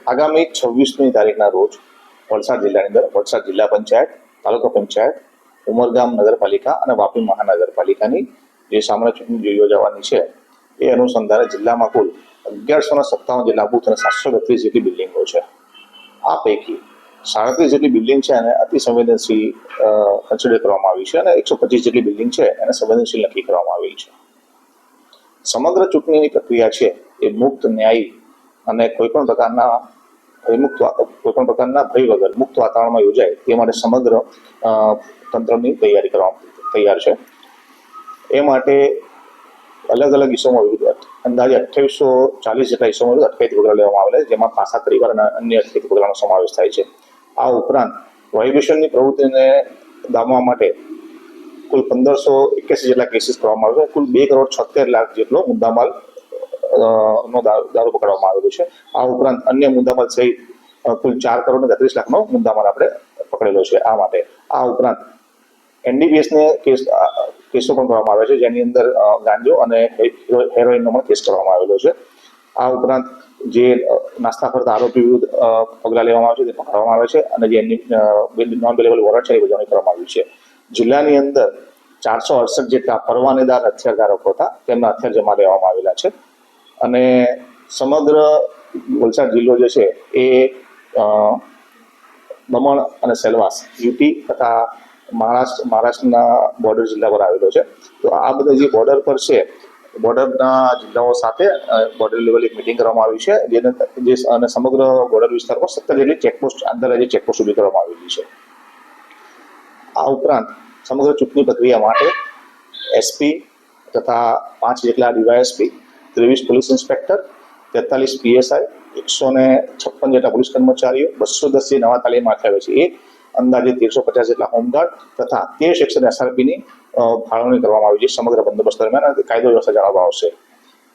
આગામી 26મી તારીખના રોજ વલસાડ જિલ્લાની અંદર વલસાડ જિલ્લા પંચાયત, તાલુકા પંચાયત, ઉમરગામ નગરપાલિકા અને વાપી મહાનગરપાલિકાની જે સામાન્ય ચૂંટણી યોજાવાની છે એ અનુસંધાને જિલ્લામાં કુલ 1157 જેટલા બૂથ અને 732 જેટલી બિલ્ડિંગો છે. આ પૈકી 37 જેટલી બિલ્ડિંગ છે અને અતિ સંવેદનશીલ કન્સિડર કરવામાં આવી છે અને 125 જેટલી બિલ્ડિંગ છે એને સંવેદનશીલ નક્કી કરવામાં આવી છે. સમગ્ર ચૂંટણીની પ્રક્રિયા છે એ મુક્ત, ન્યાયી અને કોઈપણ પ્રકારના ભય વગર મુક્ત વાતાવરણમાં યોજાય તે માટે સમગ્ર તંત્રની તૈયારી કરવા તૈયાર છે. એ માટે અલગ અલગ ઇસમો વિરુદ્ધ અંદાજે 2840 જેટલા ઇસમો વિરુદ્ધ અટકાયતી પગલાં લેવામાં આવેલા છે, જેમાં પાસા પરિવાર અને અન્ય અટકાયતી પગલાંનો સમાવેશ થાય છે. આ ઉપરાંત પ્રોહિબિશનની પ્રવૃત્તિને દાબવા માટે કુલ 1581 જેટલા કેસીસ કરવામાં આવ્યા છે. કુલ 2,76,00,000 જેટલો મુદ્દામાલ નો દારૂ પકડવામાં આવેલો છે. આ ઉપરાંત અન્ય મુદ્દામાલ સહિત કુલ 4,33,00,000 નો મુદ્દામાલ આપણે પકડેલો છે. આ માટે આ ઉપરાંત એનડીપીએસને કેસો પણ કરવામાં આવ્યા છે, જેની અંદર ગાંજો અને હેરોઇનનો પણ કેસ કરવામાં આવેલો છે. આ ઉપરાંત જે નાસ્તા ફરતા આરોપી વિરુદ્ધ પગલાં લેવામાં આવે છે તે પકડવામાં આવે છે અને જે એમની નોન અવેલેબલ વોરંટ છે એ બજાવણી કરવામાં આવી છે. જિલ્લાની અંદર 468 જેટલા પરવાનેદાર હથિયારધારકો હતા, તેમના હથિયાર જમા લેવામાં આવેલા છે અને સમગ્ર વલસાડ જિલ્લો જે છે એ દમણ અને સેલવાસ યુટી તથા મહારાષ્ટ્રના બોર્ડર જિલ્લા પર આવેલો છે. તો આ બધા જે બોર્ડર પર છે, બોર્ડરના જિલ્લાઓ સાથે બોર્ડર લેવલ એક મિટિંગ કરવામાં આવી છે, જે અને સમગ્ર બોર્ડર વિસ્તારમાં 17 જેટલી ચેકપોસ્ટ, આંતરરાજ્ય ચેકપોસ્ટ ઊભી કરવામાં આવેલી છે. આ ઉપરાંત સમગ્ર ચૂંટણી પ્રક્રિયા માટે એસપી તથા 5 જેટલા ડીવાયએસપી, 23 પોલીસ ઇન્સ્પેક્ટર, 43 પીએસઆઈ, 156 જેટલા પોલીસ કર્મચારીઓ, 210 જે નવા તાલીમાર્થી આવે છે એ અંદાજે 1350 જેટલા હોમગાર્ડ તથા 13 સેક્શન એસઆરપીની ફાળવણી કરવામાં આવી છે. સમગ્ર બંદોબસ્ત દરમિયાન કાયદો વ્યવસ્થા જાળવવા આવશે.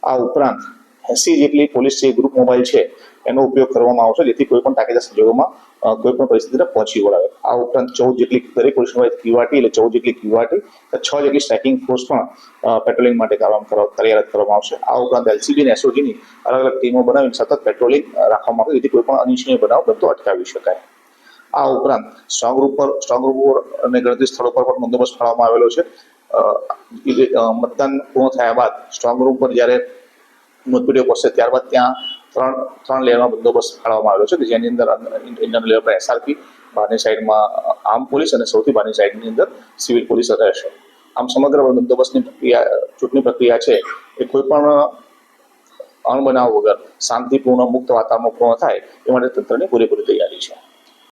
આ ઉપરાંત 80 જેટલી પોલીસ જે ગ્રુપ મોબાઈલ છે એનો ઉપયોગ કરવામાં આવશે, જેથી કોઈ પણ તાકીદના સંજોગોમાં કોઈ પણ પરિસ્થિતિને પહોંચી વળાવે. આ ઉપરાંત 14 જેટલી દરેક પોલીસ ક્યુઆરટી એટલે 14 જેટલી ક્યુઆરટી, 6 જેટલી સ્ટ્રાઇકિંગ ફોર્સ પણ પેટ્રોલિંગ માટે કાર્યરત કરવામાં આવશે. આ ઉપરાંત એલસીબી અને એસઓજીની અલગ અલગ ટીમો બનાવીને સતત પેટ્રોલિંગ રાખવામાં આવશે, જેથી કોઈ પણ અનિચ્છનીય બનાવ બનતો અટકાવી શકાય. આ ઉપરાંત સ્ટ્રોંગ રૂમ અને ગણતરી સ્થળો પર પણ બંદોબસ્ત ફાળવવામાં આવેલો છે. મતદાન પૂર્ણ થયા બાદ સ્ટ્રોંગ રૂમ પર જ્યારે મતપેટીઓ પહોંચશે ત્યારબાદ ત્યાં ત્રણ લેવલમાં બંદોબસ્ત ફાળવવામાં આવેલો છે, જેની અંદર ઇન્ટરનલ લેવલ પર એસઆરપી, બહારની સાઈડમાં આર્મ પોલીસ અને સૌથી બહારની સાઈડની અંદર સિવિલ પોલીસ રહેશે. આમ સમગ્ર બંદોબસ્તની ચૂંટણી પ્રક્રિયા છે એ કોઈ પણ અણબનાવ વગર શાંતિપૂર્ણ મુક્ત વાતાવરણમાં પૂર્ણ થાય એ માટે તંત્રની પૂરેપૂરી તૈયારી છે.